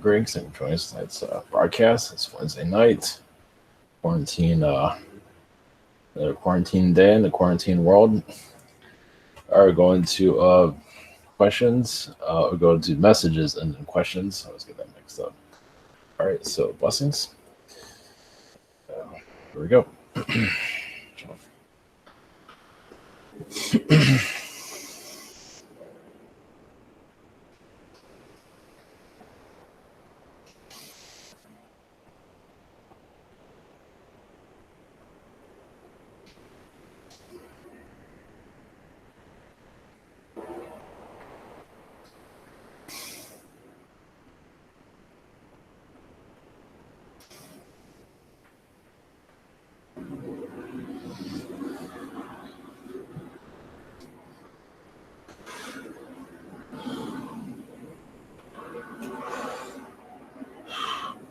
Griggs and joining us tonight's broadcast. It's Wednesday night. Quarantine, the quarantine day in the quarantine world. Are going to questions. We're going to messages and then questions. I always get that mixed up. All right, so blessings. Here we go.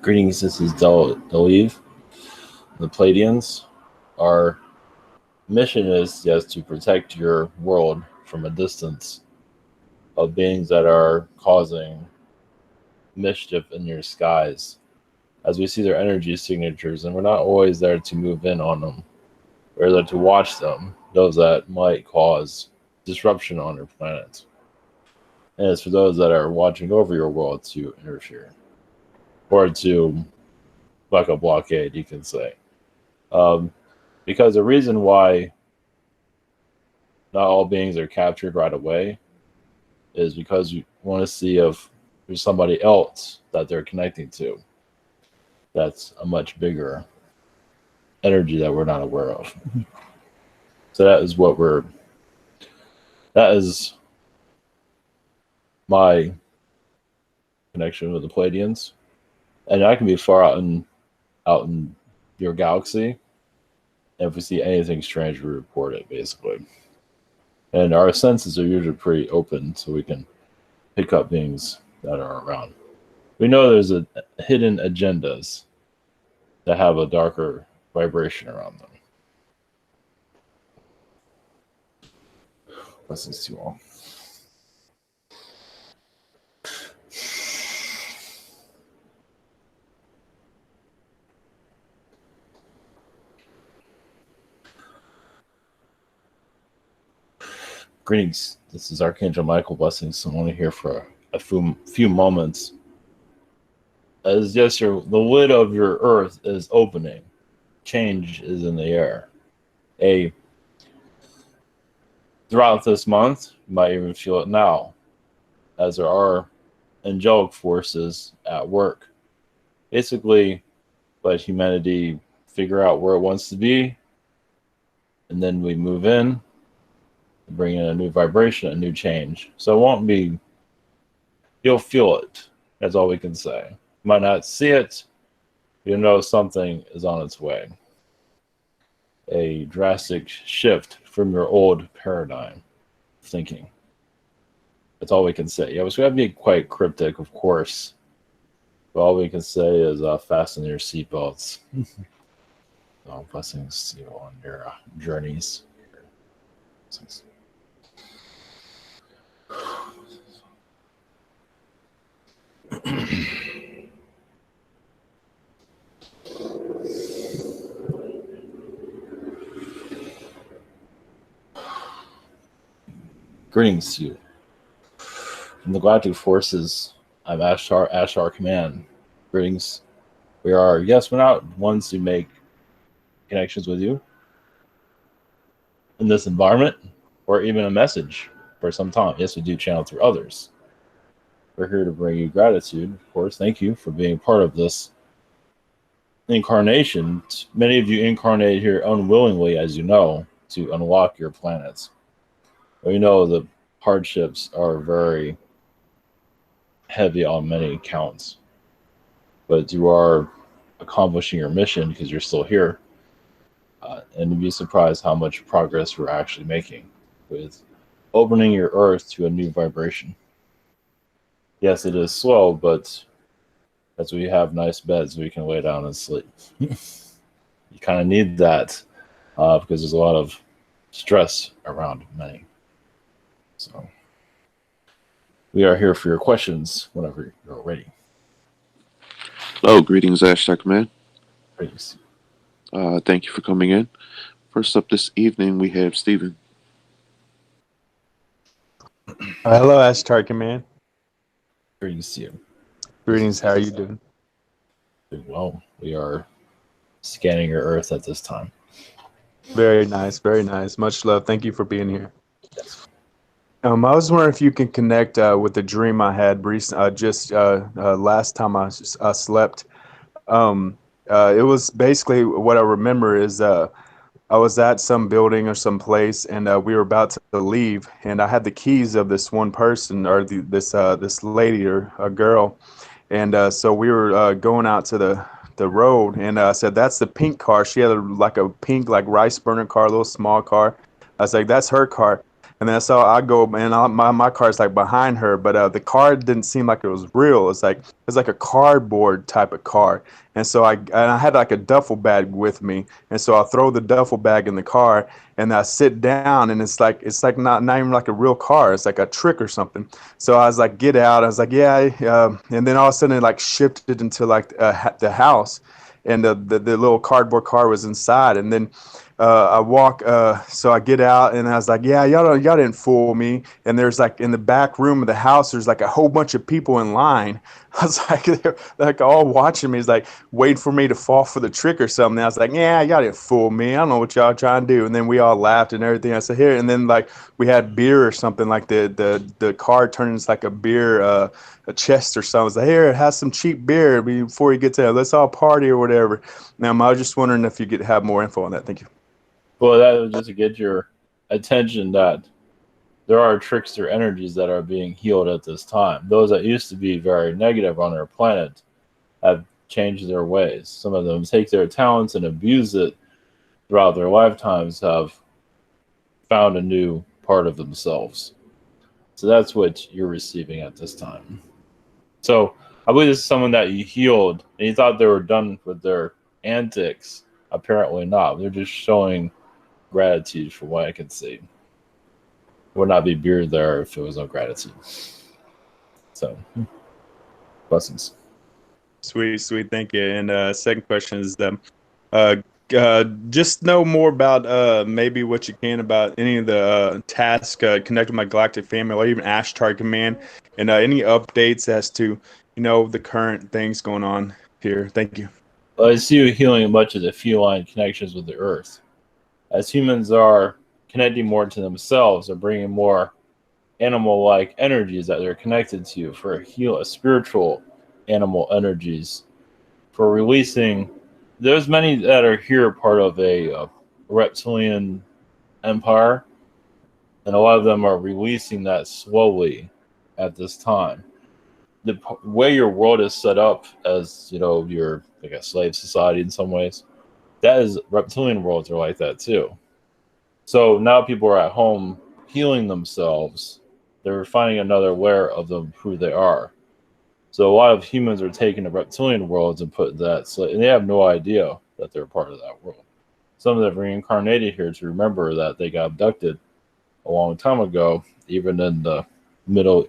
Greetings, this is Delive. The Pleiadians. Our mission is, yes, to protect your world from a distance of beings that are causing mischief in your skies. As we see their energy signatures, and we're not always there to move in on them. We're there to watch them, those that might cause disruption on your planet. And it's for those that are watching over your world to interfere. Or to, like a blockade, you can say. Because the reason why not all beings are captured right away is because you want to see if there's somebody else that they're connecting to that's a much bigger energy that we're not aware of. So that is my connection with the Pleiadians. And I can be far out in your galaxy. And if we see anything strange, we report it, basically. And our senses are usually pretty open, so we can pick up beings that are around. We know there's hidden agendas that have a darker vibration around them. Blessings to you all. Greetings. This is Archangel Michael. Blessings. I'm only here for a few moments. As yes, the lid of your earth is opening. Change is in the air. Throughout this month, you might even feel it now, as there are angelic forces at work. Basically, let humanity figure out where it wants to be, and then we move in. Bring in a new vibration, a new change. So it won't be, you'll feel it. That's all we can say. You might not see it, you know something is on its way. A drastic shift from your old paradigm of thinking. That's all we can say. Yeah, it's going to be quite cryptic, of course. But all we can say is fasten your seatbelts. Blessings to you on your journeys. Blessings. Greetings to you. From the Galactic Forces, I'm Ashtar Command. Greetings. We're not ones to make connections with you in this environment or even a message for some time. Yes, we do channel through others. We're here to bring you gratitude, of course. Thank you for being part of this incarnation. Many of you incarnate here unwillingly, as you know, to unlock your planets. We know the hardships are very heavy on many counts, but you are accomplishing your mission because you're still here. And you'd be surprised how much progress we're actually making with opening your earth to a new vibration. Yes, it is slow, but as we have nice beds, we can lay down and sleep. You kind of need that because there's a lot of stress around many. So we are here for your questions whenever you're ready. Oh, greetings, Ashtar Command. Greetings. Thank you for coming in. First up this evening, we have Stephen. Hello, Ashtar Command. Greetings to you. Greetings. How are you doing? Doing well. We are scanning your Earth at this time. Very nice. Very nice. Much love. Thank you for being here. Yes. I was wondering if you can connect with the dream I had just last time I slept. It was basically what I remember is I was at some building or some place, and we were about to leave, and I had the keys of this one person or this lady or a girl, and so we were going out to the road, and I said, "That's the pink car." She had like a pink like rice burner car, a little small car. I was like, "That's her car." And then so I go, and my car's like behind her, but the car didn't seem like it was real. It's like a cardboard type of car. And I had like a duffel bag with me, and so I throw the duffel bag in the car, and I sit down, and it's like not even like a real car. It's like a trick or something. So I was like, get out. I was like, yeah. And then all of a sudden it like shifted into like the house, and the little cardboard car was inside. And then I walk, so I get out, and I was like, yeah, y'all didn't fool me. And there's like in the back room of the house, there's like a whole bunch of people in line. I was like, they're like all watching me, is like waiting for me to fall for the trick or something. And I was like, yeah, y'all didn't fool me. I don't know what y'all trying to do. And then we all laughed and everything. I said, here. And then like we had beer or something, like the car turns like a beer, a chest or something. I was like, here, have some cheap beer before you get to it. Let's all party or whatever. Now, I was just wondering if you could have more info on that. Thank you. Well, that was just to get your attention that there are trickster energies that are being healed at this time. Those that used to be very negative on our planet have changed their ways. Some of them take their talents and abuse it throughout their lifetimes, have found a new part of themselves. So that's what you're receiving at this time. So I believe this is someone that you healed and you thought they were done with their antics. Apparently not. They're just showing gratitude for what I can see. Would not be beer there if it was no gratitude. So, blessings. Sweet, sweet. Thank you. And second question is uh, just know more about maybe what you can about any of the tasks connected to my galactic family, or even Ashtar Command, and any updates as to the current things going on here. Thank you. I see you healing much of the feline connections with the earth. As humans are connecting more to themselves, or bringing more animal-like energies that they're connected to for a spiritual animal energies for releasing. There's many that are here part of a reptilian empire, and a lot of them are releasing that slowly at this time. The way your world is set up, as you're like a slave society in some ways, that is reptilian worlds are like that too. So now people are at home healing themselves. They're finding another layer of them who they are. So a lot of humans are taking the reptilian worlds and put that, so, and they have no idea that they're part of that world. Some of them reincarnated here to remember that they got abducted a long time ago, even in the middle,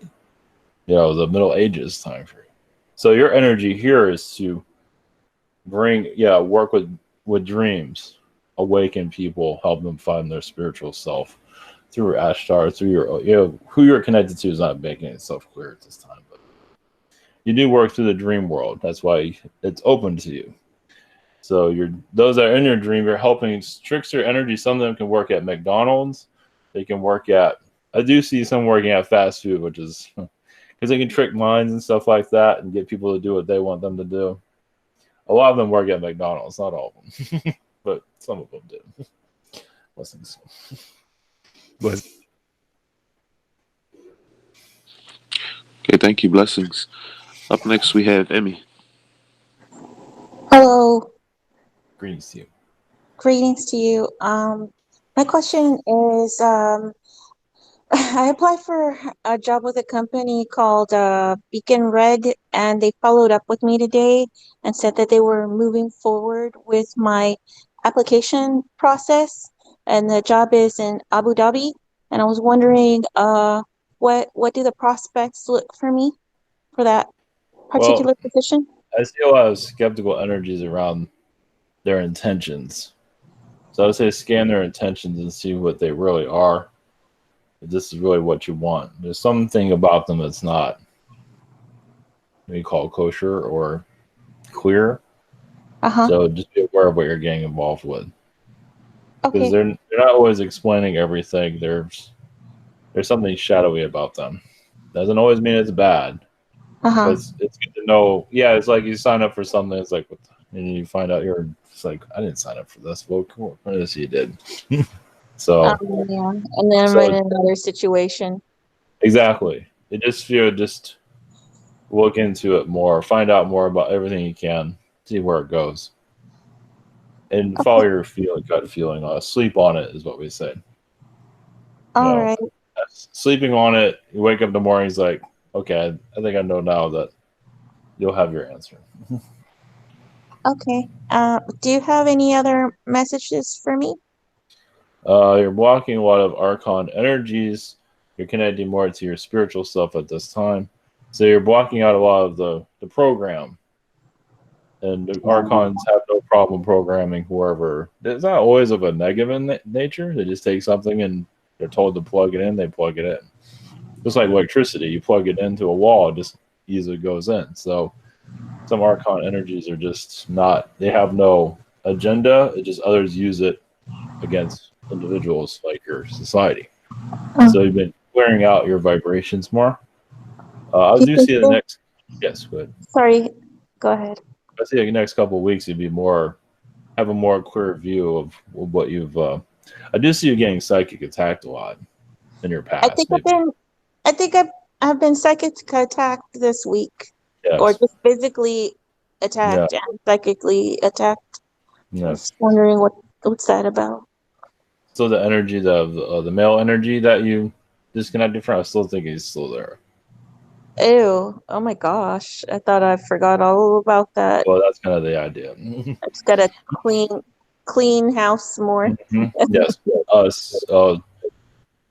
the Middle Ages time period. So your energy here is to work with dreams, awaken people, help them find their spiritual self through Ashtar, through who you're connected to is not making itself clear at this time, but you do work through the dream world. That's why it's open to you. So those that are in your dream, you're helping trickster energy. Some of them can work at McDonald's. They can work at. I do see some working at fast food, which is because they can trick minds and stuff like that, and get people to do what they want them to do. A lot of them work at McDonald's, not all of them, but some of them do. Blessings. Okay, thank you. Blessings. Up next, we have Emmy. Hello, Greetings to you. greetings to you. My question is, I applied for a job with a company called Beacon Red, and they followed up with me today and said that they were moving forward with my application process, and the job is in Abu Dhabi. And I was wondering, what do the prospects look for me for that Well, particular position? I see a lot of skeptical energies around their intentions. So I would say scan their intentions and see what they really are. If this is really what you want. There's something about them that's not what you call kosher or clear. Uh-huh. So just be aware of what you're getting involved with. Because Okay. they're not always explaining everything. There's something shadowy about them. Doesn't always mean it's bad. Uh-huh. But it's good to know. Yeah, it's like you sign up for something. It's like, and you find out it's like, I didn't sign up for this. Well, cool. What is you did? So Yeah. And then I'm so in another situation. exactly. It just look into it more, find out more about everything you can, see where it goes, and follow Okay. your gut feeling. Sleep on it is what we say. All right. Sleeping on it, you wake up in the morning, it's like, okay, I think I know now that you'll have your answer. Okay. Do you have any other messages for me? You're blocking a lot of archon energies. You're connecting more to your spiritual self at this time. So you're blocking out a lot of the program. And the archons have no problem programming whoever. It's not always of a negative nature. They just take something and they're told to plug it in, they plug it in. Just like electricity, you plug it into a wall, it just easily goes in. So some archon energies are just not, they have no agenda. It just others use it against individuals like your society. So you've been clearing out your vibrations more. I Do you do think see the next, yes, good. Sorry, go ahead. I see the next couple of weeks you'd be have a more clear view of what you've. I do see you getting psychic attacked a lot in your I think past, maybe. I've been psychic attacked this week, or Yes. just physically Yeah. attacked and psychically attacked. I was Yes. just wondering what's that about. So the energy, the male energy that you disconnected from, I still think he's still there. Ew! Oh my gosh! I thought I forgot all about that. Well, that's kind of the idea. I just gotta clean house more. Yes. We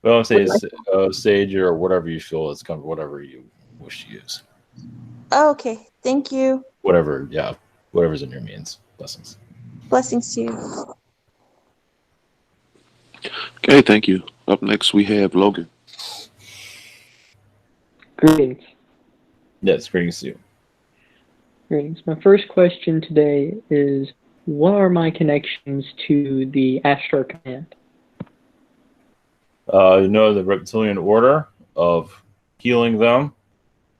don't say With sage or whatever you feel. It's kind of whatever you wish to use. Okay, thank you. Whatever, yeah, whatever's in your means. Blessings. Blessings to you. Okay, thank you. Up next, we have Logan. Greetings. Yes, greetings to you. Greetings. My first question today is, what are my connections to the Ashtar command? You know the reptilian order of healing them.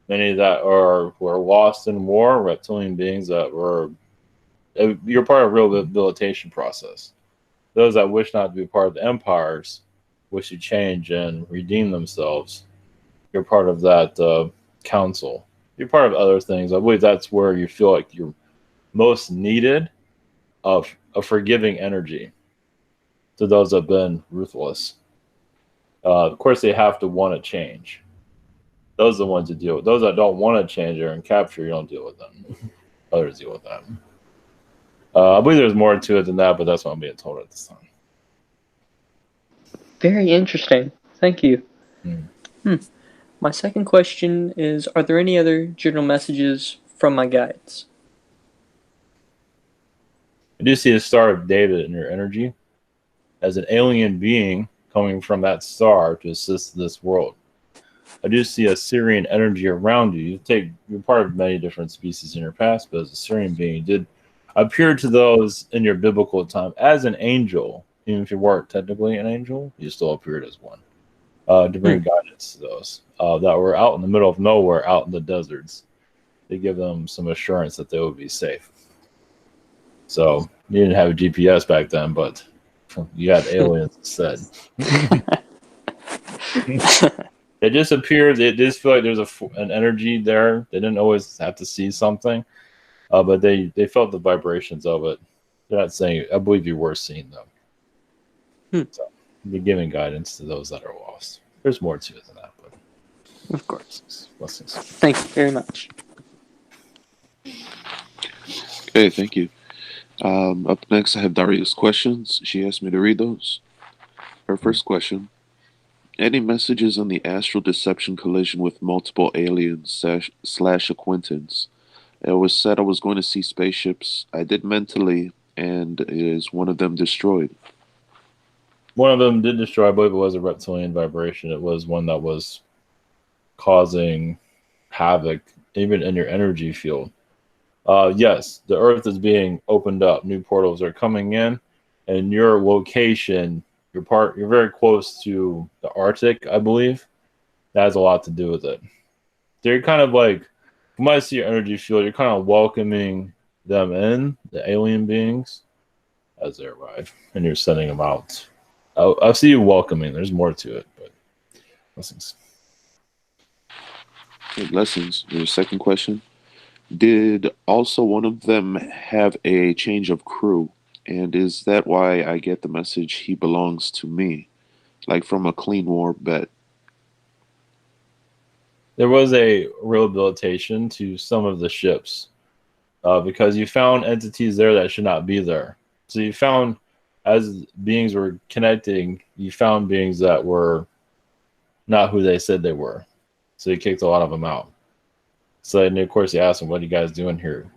Many that were lost in war, reptilian beings that were. You're part of a rehabilitation process. Those that wish not to be part of the empires, wish to change and redeem themselves. You're part of that council. You're part of other things. I believe that's where you feel like you're most needed of a forgiving energy to those that have been ruthless. Of course, they have to want to change. Those are the ones you deal with. Those that don't want to change or in capture, you don't deal with them. Others deal with them. I believe there's more to it than that, but that's what I'm being told at this time. Very interesting. Thank you. My second question is, are there any other general messages from my guides? I do see the Star of David in your energy as an alien being coming from that star to assist this world. I do see a Syrian energy around you. You're part of many different species in your past, but as a Syrian being, you did appear to those in your biblical time as an angel. Even if you weren't technically an angel, you still appeared as one to bring guidance to those that were out in the middle of nowhere, out in the deserts, to give them some assurance that they would be safe. So you didn't have a GPS back then, but you had aliens instead. It just appears. It just feel like there's an energy there. They didn't always have to see something, but they felt the vibrations of it. They're not saying. I believe you were seeing them. So you're giving guidance to those that are lost. There's more to it than that, but Of course. blessings. Thank you very much. Okay, thank you. Up next, I have Daria's questions. She asked me to read those. Her first question: any messages on the astral deception collision with multiple aliens / acquaintance, It was said I was going to see spaceships. I did mentally, and is one of them destroyed? One of them did destroy, I believe it was a reptilian vibration. It was one that was causing havoc even in your energy field. Yes, the Earth is being opened up. New portals are coming in, and your location, you're very close to the Arctic, I believe. That has a lot to do with it. They're kind of like, you might see your energy field, you're kind of welcoming them in, the alien beings, as they arrive, and you're sending them out. I'll see you welcoming. There's more to it, but blessings. Okay, blessings. Your second question. Did also one of them have a change of crew? And is that why I get the message he belongs to me? Like from a clean war bet. There was a rehabilitation to some of the ships because you found entities there that should not be there. So you found, as beings were connecting, you found beings that were not who they said they were. So you kicked a lot of them out. So, and of course, you ask them, what are you guys doing here?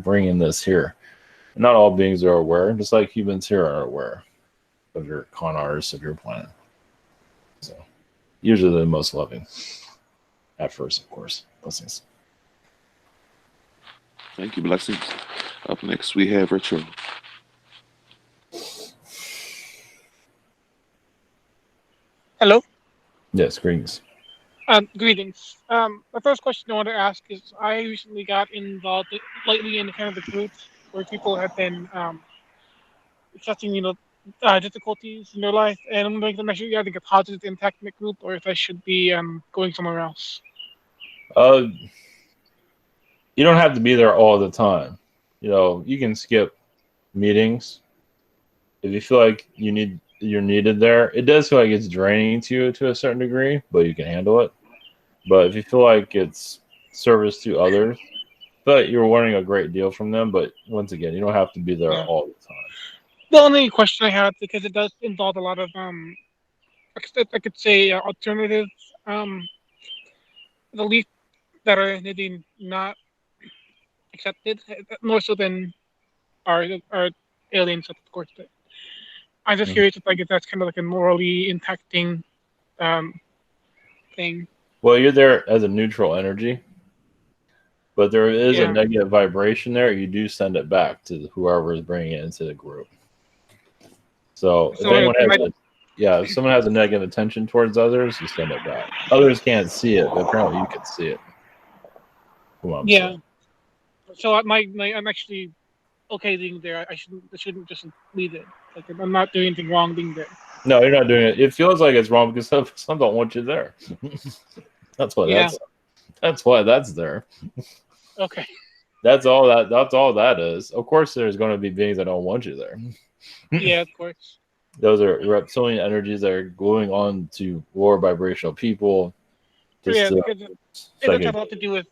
Bringing this here. Not all beings are aware, just like humans here are aware of your con artists of your planet. So, usually the most loving. At first, of course. Blessings. Thank you, blessings. Up next, we have Retro. Hello. Yes, greetings. Greetings. My first question I want to ask is, I recently got involved lately in kind of the groups where people have been discussing, difficulties in their life, and I'm wondering if I'm actually having a positive impact in the group, or if I should be going somewhere else. You don't have to be there all the time. You can skip meetings if you feel like you're needed there. It does feel like it's draining to you to a certain degree, but you can handle it. But if you feel like it's service to others, but you're learning a great deal from them. But once again, you don't have to be there all the time. The only question I had, because it does involve a lot of I could say alternative beliefs that are maybe not accepted, more so than our alien stuff, of course. But I'm just curious if that's kind of like a morally impacting thing. Well, you're there as a neutral energy, but there is a negative vibration there. You do send it back to whoever is bringing it into the group. So if someone has a negative intention towards others, you send it back. Others can't see it, but apparently you can see it. Saying. So I'm actually okay being there. I shouldn't just leave it. Like, I'm not doing anything wrong being there. No, you're not doing it. It feels like it's wrong because some don't want you there. That's why that's why that's there. Okay. That's all that is. Of course there's going to be beings that don't want you there. Yeah, of course. Those are reptilian energies that are going on to lower vibrational people. Because it does have a lot to do with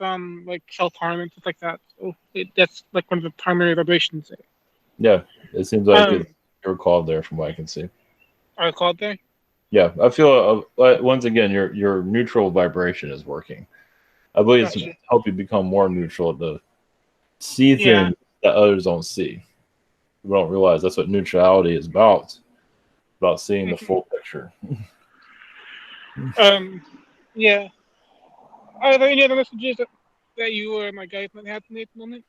like self-harm and stuff like that. So that's like one of the primary vibrations there. Yeah, it seems like you're called there from what I can see. Are called there? Yeah, I feel once again your neutral vibration is working. I believe it's to help you become more neutral, to see things that others don't see. You don't realize that's what neutrality is about seeing the full picture. Yeah. Are there any other messages that you or my guys might have at the moment?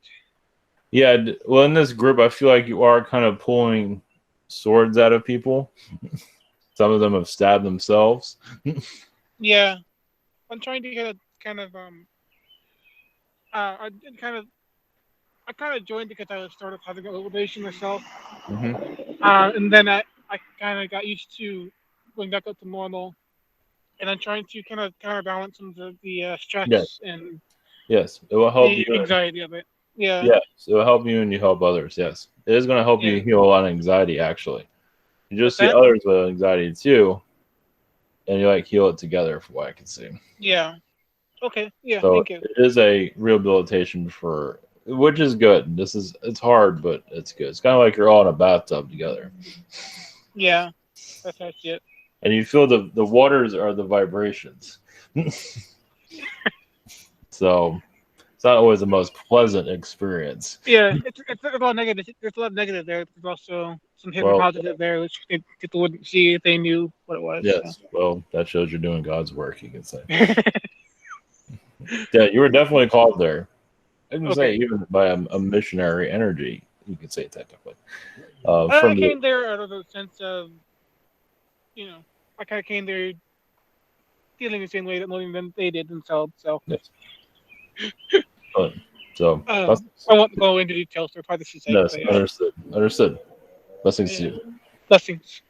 Yeah, well, in this group, I feel like you are kind of pulling swords out of people. Some of them have stabbed themselves. Yeah, I'm trying to get a kind of I kind of joined because I was sort of having a revelation myself, and then I kind of got used to going back up to normal, and I'm trying to kind of counterbalance some of the stress and it will help the you. Anxiety of it. Yeah. Yes, it will help you and you help others. Yes, it is going to help you heal a lot of anxiety. Actually, you just see others with anxiety too, and you like heal it together, from what I can see. Yeah. Okay. Yeah. So thank you. it is a rehabilitation which is good. It's hard, but it's good. It's kind of like you're all in a bathtub together. Yeah, that's actually it. And you feel the waters are the vibrations. So it's not always the most pleasant experience. Yeah, it's a lot of negative. There's a lot of negative there. There's also some hidden Well, positive there, which people wouldn't see if they knew what it was. yes. Well, that shows you're doing God's work, you can say. So. Yeah, you were definitely called there. I can say Okay. even by a missionary energy, you could say it technically. I came there out of a sense of, I kind of came there feeling the same way that more than they did themselves. So. Yes. So I won't go into details for privacy's sake. yes, But, understood. Understood. Blessings to you. Blessings.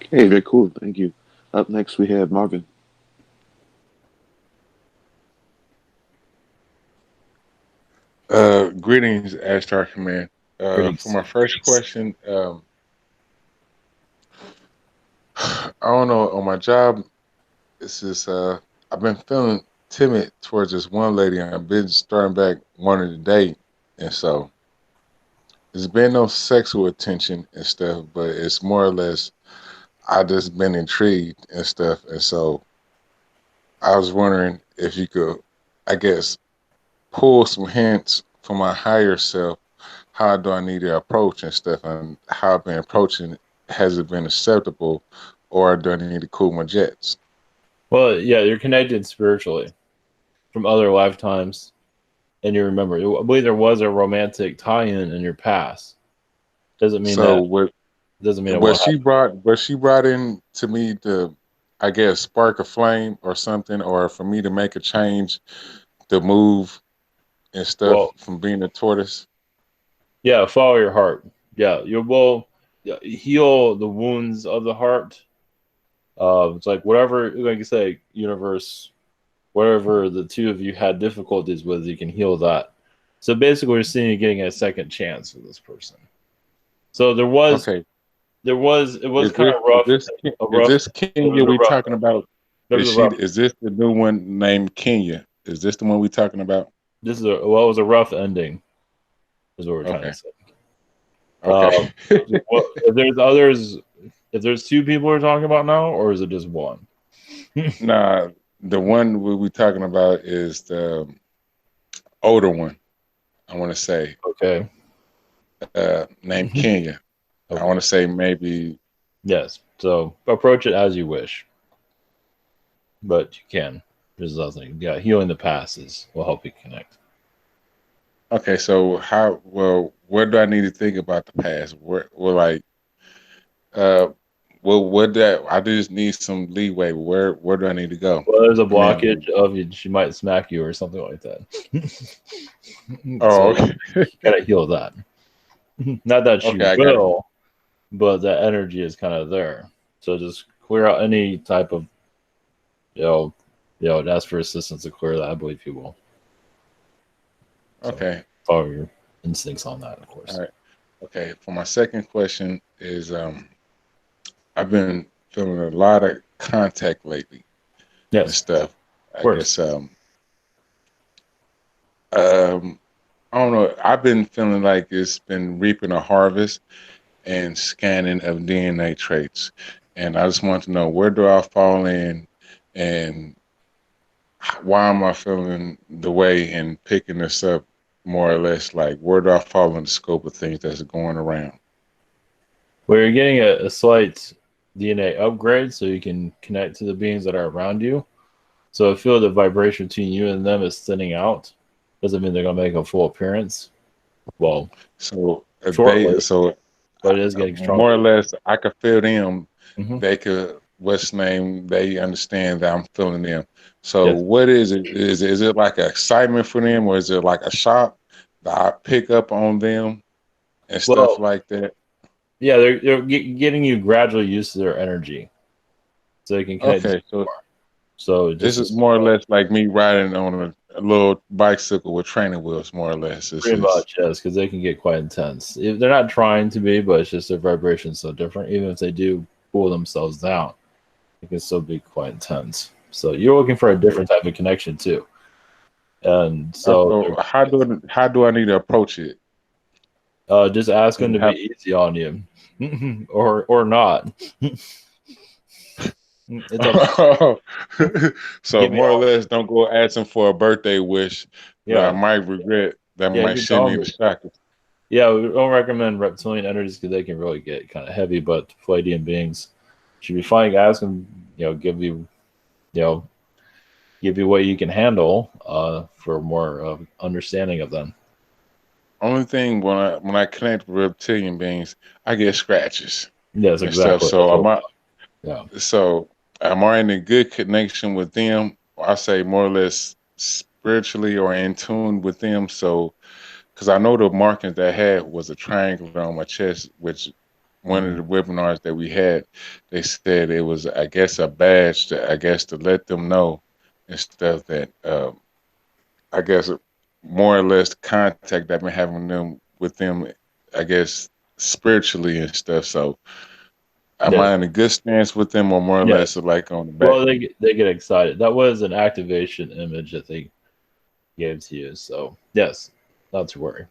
Okay, very cool. Thank you. Up next, we have Marvin. Greetings, Ashtar Command. Greetings. For my first question, I don't know, on my job, it's just I've been feeling timid towards this one lady, and I've been starting back wanting to date, and so there's been no sexual attention and stuff, but it's more or less I just been intrigued and stuff, and so I was wondering if you could, I guess, pull some hints from my higher self. How do I need to approach and stuff, and how I've been approaching it? Has it been acceptable, or do I need to cool my jets? Well, yeah, you're connected spiritually from other lifetimes, and you remember. I believe there was a romantic tie-in in your past. Doesn't mean So that. what? Doesn't mean it What won't she happen. brought in to me to, I guess, spark a flame or something, or for me to make a change, to move and stuff Well, from being a tortoise. yeah, follow your heart. Yeah, you will heal the wounds of the heart. It's like whatever, like you say, universe, whatever the two of you had difficulties with, you can heal that. So basically, we're seeing you getting a second chance with this person. So it was Okay. kind of rough. Is this Kenya we talking about? There was a rough. Is this the new one named Kenya? Is this the one we talking about? This is it was a rough ending, is what we're trying to say. Okay. If there's others, if there's two people we're talking about now, or is it just one? Nah, the one we talking about is the older one. I want to say. Okay. Named Kenya. Okay. I want to say maybe. Yes. So approach it as you wish, but you can. There's nothing. Yeah, healing the past will help you connect. Okay, so where do I need to think about the past? What I just need some leeway. Where do I need to go? Well, there's a blockage of you. She might smack you or something like that. Oh, so okay. You gotta heal that. Not that she will, but that energy is kind of there. So just clear out any type of, ask for assistance to clear that. I believe you will. So okay. Follow your instincts on that, of course. All right. Okay. For my second question is, I've been feeling a lot of contact lately. Yes. And stuff. I guess. I don't know. I've been feeling like it's been reaping a harvest and scanning of DNA traits, and I just want to know, where do I fall in, and why am I feeling the way and picking this up, more or less, like where do I fall in the scope of things that's going around? Well, you're getting a slight DNA upgrade so you can connect to the beings that are around you. So I feel the vibration between you and them is thinning out. Doesn't mean they're going to make a full appearance. Well, shortly, but it is getting stronger. More or less, I could feel them. Mm-hmm. They could, they understand that I'm feeling them. So What is it? Is it like an excitement for them, or is it like a shock that I pick up on them and stuff like that? Yeah, they're getting you gradually used to their energy, so they can connect. Okay, so this is more or less like me riding on a little bicycle with training wheels, more or less. Pretty much, yes, because they can get quite intense. They're not trying to be, but it's just their vibration's so different. Even if they do cool themselves down, it can still be quite intense. So you're looking for a different type of connection too. And so how do I need to approach it? Just ask them to be easy on you, or not. It's up. So Give me more or all. less, don't go asking for a birthday wish that I Yeah, might regret. That yeah. might Give me send all. me in the chakra. Yeah, we don't recommend reptilian energies because they can really get kind of heavy. But Pleiadian beings should be fine. Ask them, you know, give you what you can handle for more understanding of them. Only thing when I connect with reptilian beings, I get scratches Yes, and stuff. exactly. That's what. Yeah. So am I in a good connection with them? I say more or less spiritually or in tune with them. So because I know the markings that I had was a triangle on my chest, which one of the webinars that we had, they said it was, I guess, a badge to, I guess, to let them know and stuff that, I guess, more or less contact I've been having them with them, I guess, spiritually and stuff. So am I Yes. in a good stance with them or more or less Yes. like on the back? Well, they get excited. That was an activation image that they gave to you. So yes, not to worry.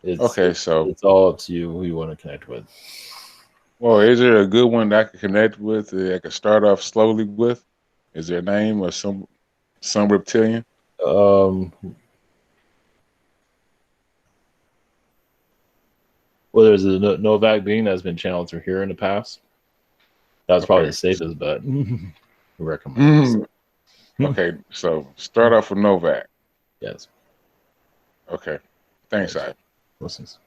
It's Okay, it's so, it's all up to you who you want to connect with. well, is there a good one that I can connect with that I can start off slowly with? Is there a name or some reptilian? Um, well, there's a Novak being that's been channeled through here in the past. That's probably the Okay. safest bet. Recommend. Okay, so start off with Novak. Yes. Okay. Thanks, Yes. I. Blessings.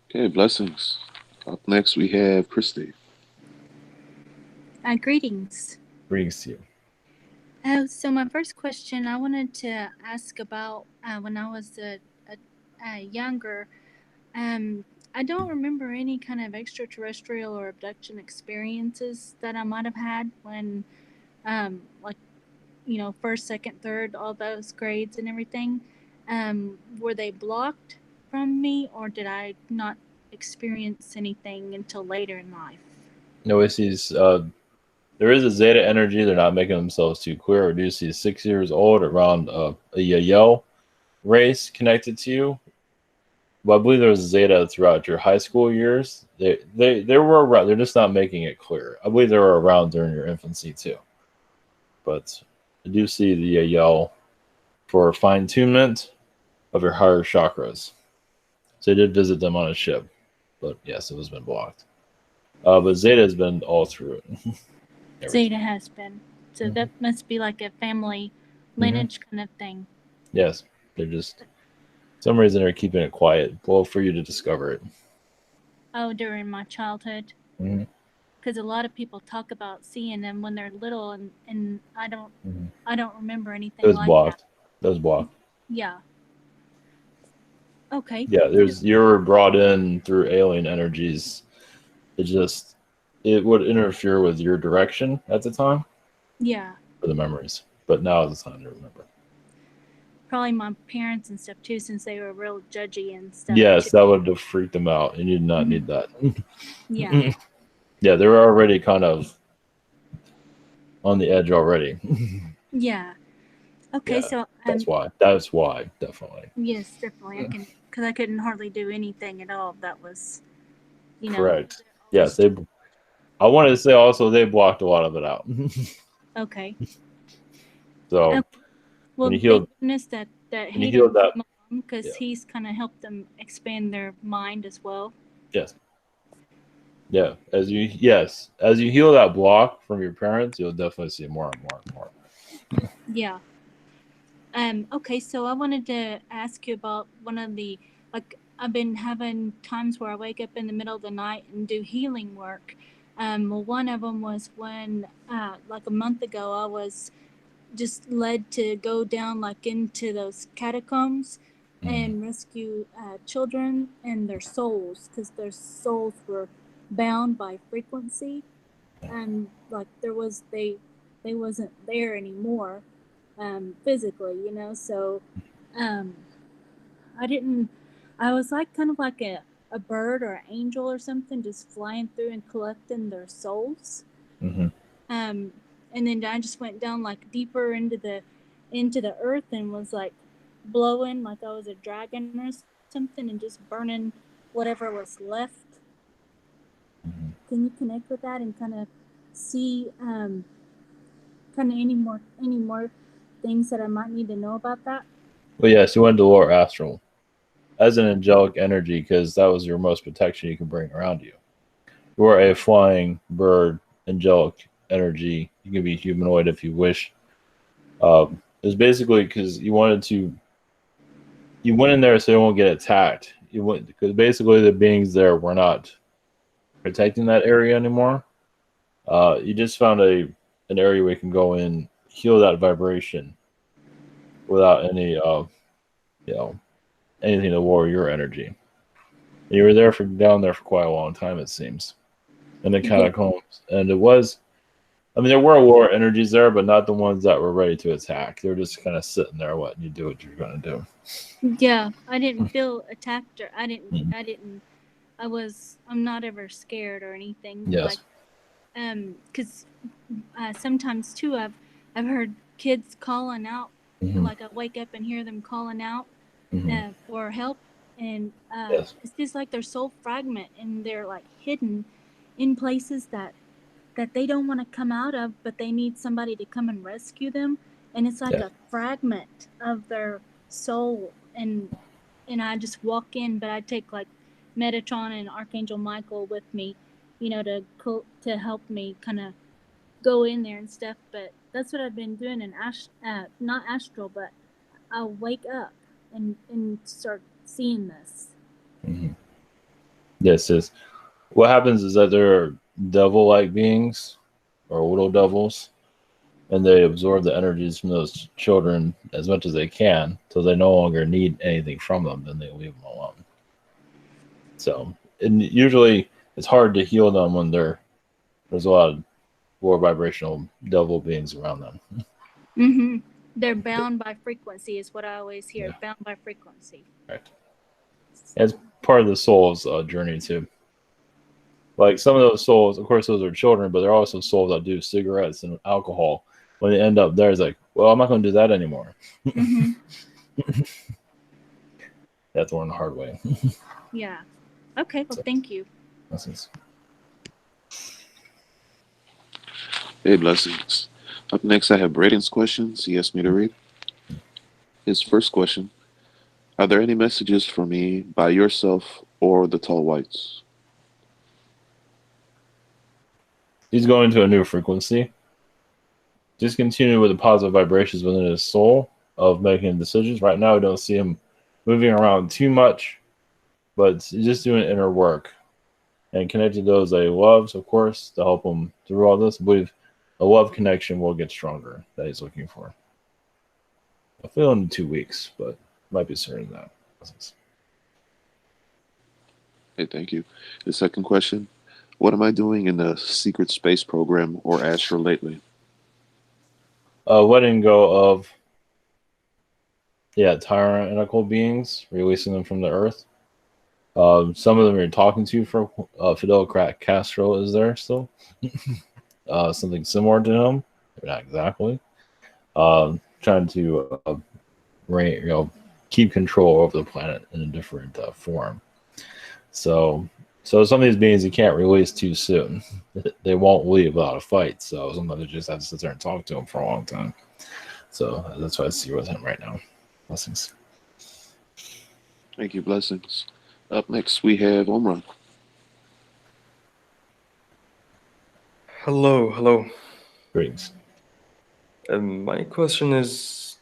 Okay, blessings. Up next, we have Christy. Greetings. Greetings to you. So my first question, I wanted to ask about when I was younger. Um, I don't remember any kind of extraterrestrial or abduction experiences that I might have had when, like, first, second, third, all those grades and everything. Were they blocked from me, or did I not experience anything until later in life? No, it sees there is a zeta energy. They're not making themselves too clear. Or do you see 6 years old around a Yael race connected to you? Well, I believe there was zeta throughout your high school years. They were around. They're just not making it clear. I believe they were around during your infancy too. But I do see the Yael for fine tunement of your higher chakras. So I did visit them on a ship, but yes, it has been blocked. But Zeta has been all through it. Zeta has been. So that must be like a family lineage kind of thing. Yes, they're just some reason they're keeping it quiet. Well, for you to discover it. Oh, during my childhood. Because a lot of people talk about seeing them when they're little, and I don't remember anything It was like blocked. that. That was blocked. Yeah. Okay. Yeah, you were brought in through alien energies. It would interfere with your direction at the time. Yeah. For the memories, but now is the time to remember. Probably my parents and stuff too, since they were real judgy and stuff. Yes, too. that would have freaked them out, and you did not need that. Yeah. Yeah, they were already kind of on the edge already. Yeah. Okay, Yeah, so that's why. That's why, definitely. yes, definitely. Because I couldn't hardly do anything at all. That was, Correct. Yes, I wanted to say also they blocked a lot of it out. Okay. So well, when you healed, thank goodness that when you healed that, because he's kind of helped them expand their mind as well. Yes. Yeah, as you heal that block from your parents, you'll definitely see more and more and more. Yeah. Okay, so I wanted to ask you about one of the, like, I've been having times where I wake up in the middle of the night and do healing work. Well, one of them was when, like a month ago, I was just led to go down like into those catacombs and rescue children and their souls, because their souls were bound by frequency, and like they wasn't there anymore, physically, so I didn't I was like kind of like a bird or an angel or something, just flying through and collecting their souls. And then I just went down like deeper into the earth and was like blowing like I was a dragon or something, and just burning whatever was left can you connect with that and kind of see kind of any more things that I might need to know about that? Well, yes, you went to lower astral as an angelic energy because that was your most protection you can bring around you. You are a flying bird, angelic energy. You can be humanoid if you wish. It's basically because you went in there so you won't get attacked. You went because basically the beings there were not protecting that area anymore. You just found an area where you can go in, heal that vibration without any anything to lower your energy. And you were down there for quite a long time, it seems, in the catacombs. And it was, there were lower energies there, but not the ones that were ready to attack. They were just kind of sitting there, letting you do what you're going to do. Yeah, I didn't feel attacked, or I'm not ever scared or anything. Yes. Because sometimes too, I've heard kids calling out. Like I wake up and hear them calling out for help, and Yes. it's just like their soul fragment, and they're like hidden in places that they don't want to come out of, but they need somebody to come and rescue them, and it's like a fragment of their soul, and I just walk in, but I take like Metatron and Archangel Michael with me, to help me kind of go in there and stuff. But that's what I've been doing in not astral, but I'll wake up and start seeing this. Yes. What happens is that there are devil-like beings or little devils, and they absorb the energies from those children as much as they can till they no longer need anything from them, then they leave them alone. So, and usually it's hard to heal them when there's a lot of lower vibrational devil beings around them. They're bound by frequency is what I always hear. Bound by frequency. Right. It's part of the soul's journey too. Like some of those souls, of course, those are children, but they're also souls that do cigarettes and alcohol. When they end up there, it's like, well, I'm not going to do that anymore. That's learned the hard way. Yeah. Okay. Well, thank you. Blessings. Hey, blessings. Up next, I have Braden's questions he asked me to read. His first question: are there any messages for me by yourself or the Tall Whites? He's going to a new frequency. Just continue with the positive vibrations within his soul of making decisions. Right now, we don't see him moving around too much, but he's just doing inner work and connecting those that he loves, of course, to help him through all this. I believe a love connection will get stronger that he's looking for. I feel in 2 weeks, but might be sooner than that. Hey, thank you. The second question: what am I doing in the secret space program or Ashtar lately? Letting go of tyrannical beings, releasing them from the earth. Some of them you're talking to for Fidel Castro is there still. Something similar to him, not exactly. Trying to keep control over the planet in a different form. So some of these beings you can't release too soon. They won't leave without a fight. So sometimes you just have to sit there and talk to them for a long time. So that's what I see with him right now. Blessings. Thank you, blessings. Up next, we have Omran. Hello. Greetings. My first question is,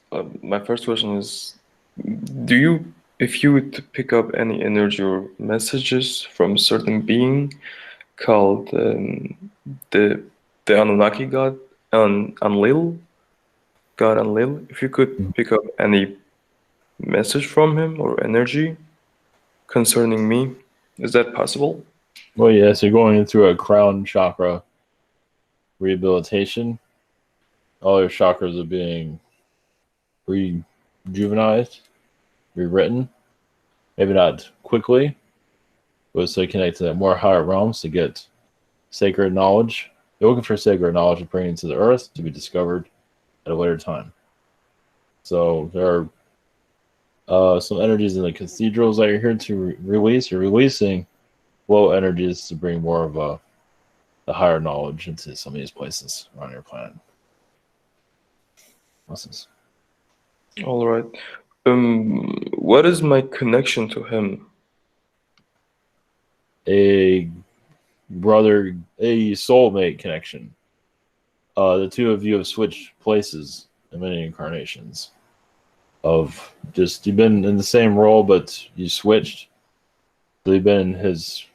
if you would pick up any energy or messages from a certain being called the Anunnaki god, Enlil, if you could pick up any message from him or energy concerning me, is that possible? Well, yes, you're going through a crown chakra rehabilitation. All your chakras are being rejuvenized, rewritten. Maybe not quickly, but so you connect to more higher realms to get sacred knowledge. You're looking for sacred knowledge to bring into the earth to be discovered at a later time. So there are some energies in the cathedrals that you're here to release. You're releasing low energies to bring more of a the higher knowledge into some of these places around your planet. Blessings. All right. What is my connection to him? A brother, a soulmate connection. The two of you have switched places in many incarnations. Of just you've been in the same role, but you switched. So you've been in his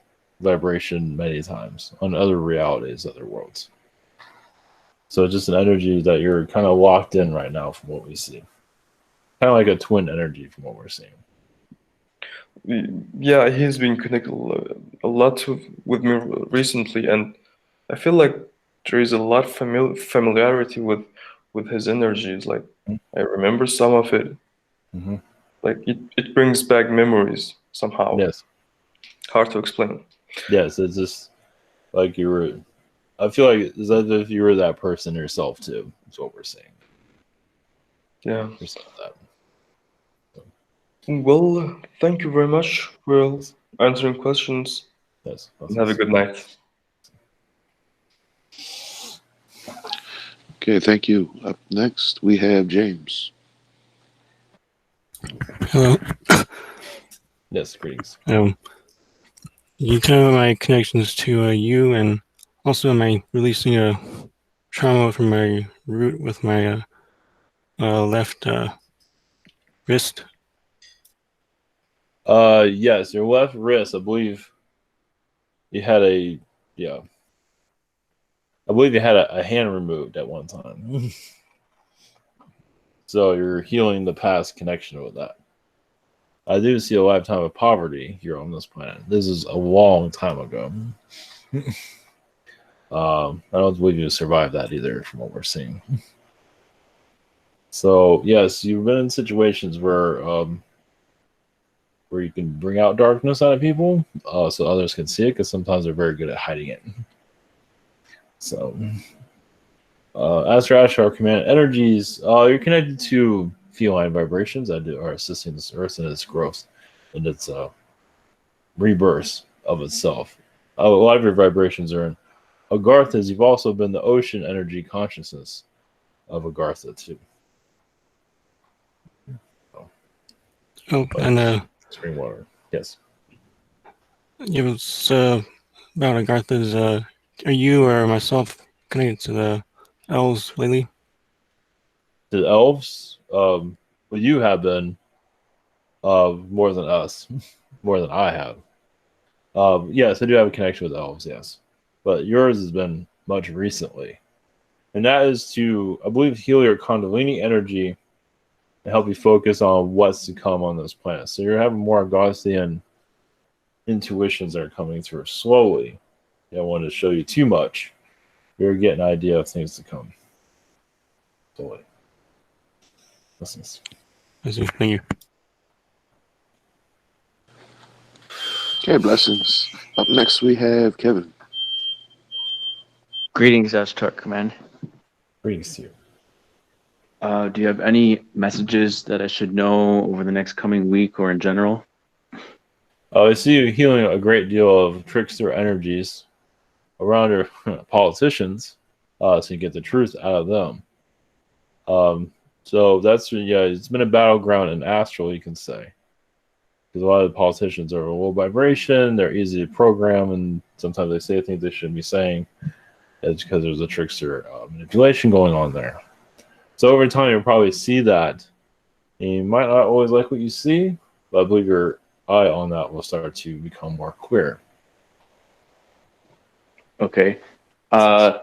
vibration many times on other realities, other worlds. So it's just an energy that you're kind of locked in right now from what we see. Kind of like a twin energy from what we're seeing. Yeah, he's been connected a lot with me recently, and I feel like there is a lot of familiarity with his energies. Like I remember some of it. Mm-hmm. Like it brings back memories somehow. Yes. Hard to explain. Yes, it's just like you were. I feel like it's as if you were that person yourself too. Is what we're saying. Yeah. That. Well, thank you very much for answering questions. Yes. And have a good night. Okay, thank you. Up next, we have James. Hello. Yes, greetings. You tell me my connections to you, and also am I releasing a trauma from my root with my left wrist? Yes, your left wrist. I believe you had a I believe you had a hand removed at one time. So you're healing the past connection with that. I do see a lifetime of poverty here on this planet. This is a long time ago. I don't believe you survived that either, from what we're seeing. So yes, you've been in situations where you can bring out darkness out of people, so others can see it. Because sometimes they're very good at hiding it. So, as for Ashtar command energies, you're connected to feline vibrations that are assisting this Earth in its growth and its rebirth of itself. A lot of your vibrations are in Agarthas. You've also been the ocean energy consciousness of Agartha too. Oh, and spring water. Yes. It was about Agartha's. Are you or myself connected to the elves lately? The elves, well, you have been more than us, more than I have. Yes, I do have a connection with elves, yes. But yours has been much recently. And that is to, I believe, heal your Kundalini energy and help you focus on what's to come on this planet. So you're having more Gaussian intuitions that are coming through slowly. I don't want to show you too much. You're getting an idea of things to come. Slowly. Lessons. Thank you. Okay, blessings. Up next, we have Kevin. Greetings, Ashtar Command. Greetings to you. Do you have any messages that I should know over the next coming week or in general? I see you healing a great deal of trickster energies around your politicians, so you get the truth out of them. So that's, it's been a battleground in astral, you can say. Because a lot of the politicians are low vibration, they're easy to program, and sometimes they say things they shouldn't be saying. It's because there's a trickster manipulation going on there. So over time, you'll probably see that. And you might not always like what you see, but I believe your eye on that will start to become more clear. Okay. I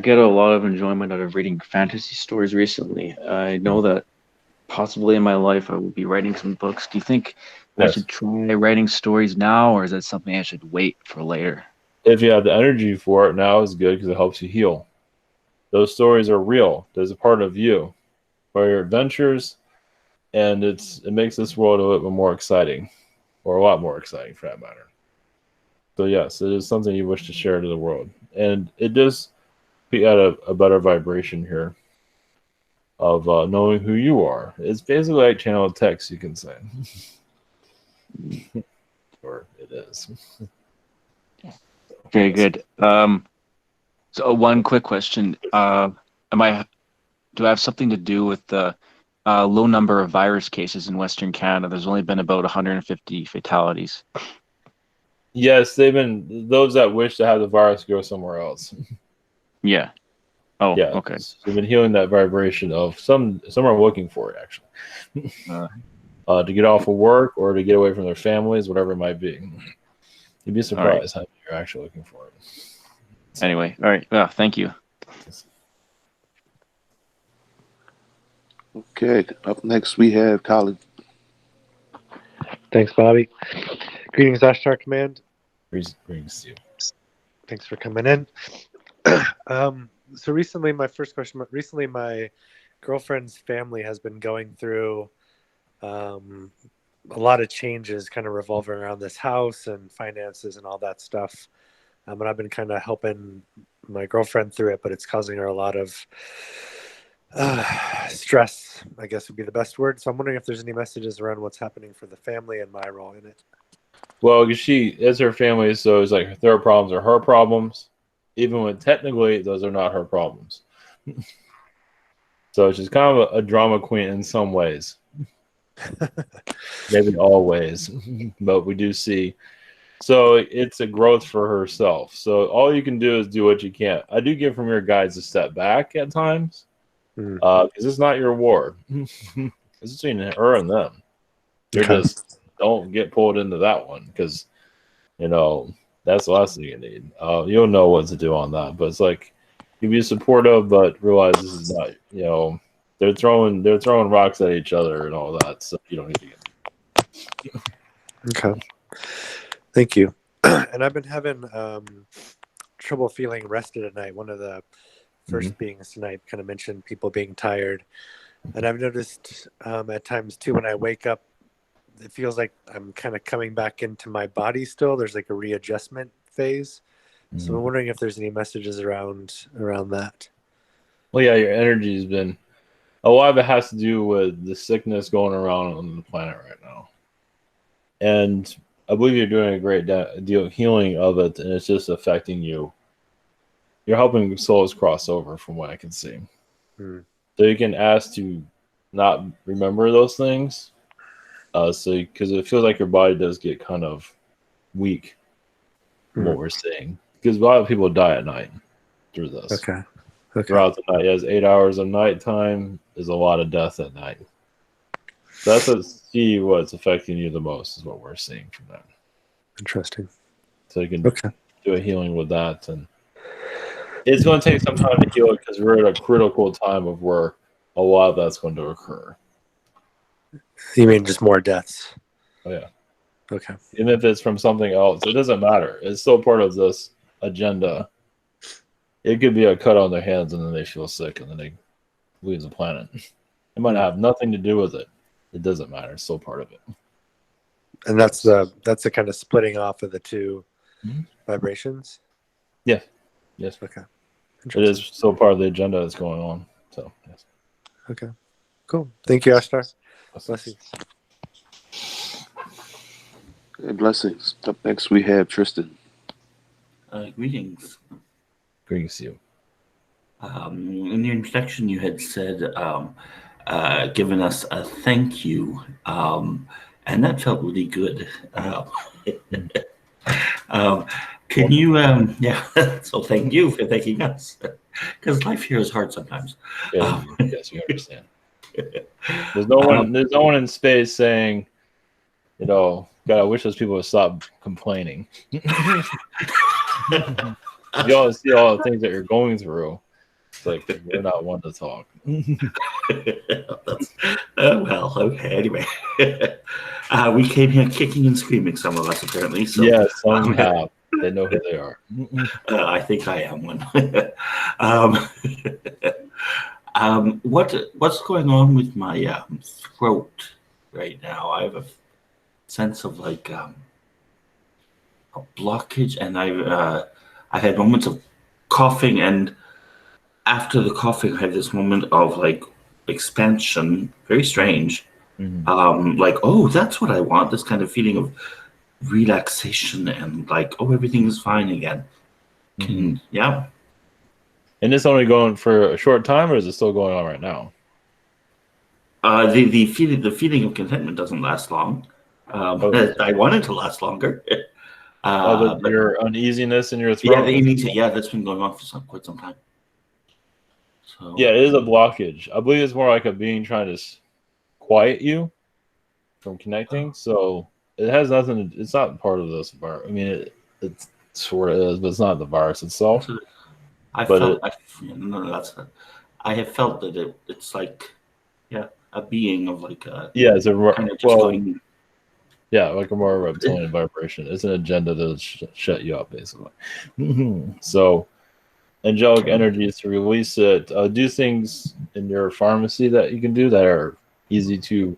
get a lot of enjoyment out of reading fantasy stories recently. I know that possibly in my life I will be writing some books. Do you think I should try writing stories now, or is that something I should wait for later? If you have the energy for it, now is good because it helps you heal. Those stories are real. There's a part of you, for your adventures, and it makes this world a little bit more exciting, or a lot more exciting for that matter. So yes, it is something you wish to share to the world, and it does be at a better vibration here of knowing who you are. It's basically like channeled text, you can say, or it is. Very good. So one quick question: Do I have something to do with the low number of virus cases in Western Canada? There's only been about 150 fatalities. Yes, they've been those that wish to have the virus go somewhere else. Yeah. Oh, Yeah. okay. So they've been healing that vibration of some are looking for it actually. To get off of work or to get away from their families, whatever it might be. You'd be surprised how you're actually looking for it. Anyway, all right. Yeah, thank you. Okay, up next we have Colin. Thanks, Bobby. Greetings, Ashtar Command. Greetings to you. Thanks for coming in. So recently, my first question. Recently, my girlfriend's family has been going through a lot of changes, kind of revolving around this house and finances and all that stuff. And I've been kind of helping my girlfriend through it, but it's causing her a lot of stress, I guess would be the best word. So I'm wondering if there's any messages around what's happening for the family and my role in it. Well, she is her family, so it's like their problems are her problems, even when technically those are not her problems. So she's kind of a drama queen in some ways. Maybe all ways, but we do see. So it's a growth for herself. So all you can do is do what you can. I do give from your guides a step back at times, because it's not your war. It's between her and them. They just don't get pulled into that one, because that's the last thing you need. You'll know what to do on that, but it's like you be supportive, but realize this is not. They're throwing rocks at each other and all that, so you don't need to get. Okay. Thank you. And I've been having trouble feeling rested at night. One of the first beings tonight kind of mentioned people being tired. And I've noticed at times too, when I wake up, it feels like I'm kind of coming back into my body still. There's like a readjustment phase. So I'm wondering if there's any messages around that. Well, yeah, your energy has been, a lot of it has to do with the sickness going around on the planet right now. And I believe you're doing a great deal of healing of it, and it's just affecting you. You're helping souls cross over, from what I can see. So you can ask to not remember those things, because it feels like your body does get kind of weak, from what we're seeing. Because a lot of people die at night through this. Okay. Throughout the night, yes, 8 hours of nighttime is a lot of death at night. So that's what's affecting you the most, is what we're seeing from that. Interesting. So you can do a healing with that, and it's going to take some time to heal it, because we're at a critical time of where a lot of that's going to occur. You mean just more deaths? Oh yeah. Okay. Even if it's from something else, it doesn't matter. It's still part of this agenda. It could be a cut on their hands, and then they feel sick, and then they leave the planet. It might have nothing to do with it. It doesn't matter. It's still part of it. And that's the kind of splitting off of the two vibrations? Yeah. Yes. Okay. It is still part of the agenda that's going on. So, yes. Okay. Cool. Thank you, Ashtar. Blessings. Blessings. Up next we have Tristan. Greetings. Greetings to you. In your introduction, you had said, given us a thank you, and that felt really good. Can you, so thank you for thanking us, because life here is hard sometimes. Yes, we understand. There's no one in space saying, God, I wish those people would stop complaining. You all see all the things that you're going through. It's like we're not one to talk. Well, okay. Anyway, we came here kicking and screaming. Some of us, apparently. So, yes, some have. They know who they are. I think I am one. What's going on with my throat right now? I have a sense of like a blockage, and I've had moments of coughing, and after the coughing, I have this moment of like expansion. Very strange. Like, oh, that's what I want. This kind of feeling of relaxation and like, oh, everything is fine again. Yeah. And it's only going for a short time, or is it still going on right now? The feeling of contentment doesn't last long. I want it to last longer. But your uneasiness in your Yeah, throat. that's been going on for quite some time. So yeah, it is a blockage. I believe it's more like a being trying to quiet you from connecting. So it has nothing. It's not part of this virus. I mean, it sort of is, but it's not the virus itself. I have felt that it's like, a being of like a it's a kind of just going. Yeah, like a more reptilian vibration. It's an agenda to shut you up, basically. So, angelic energies to release it. Do things in your pharmacy that you can do that are easy to.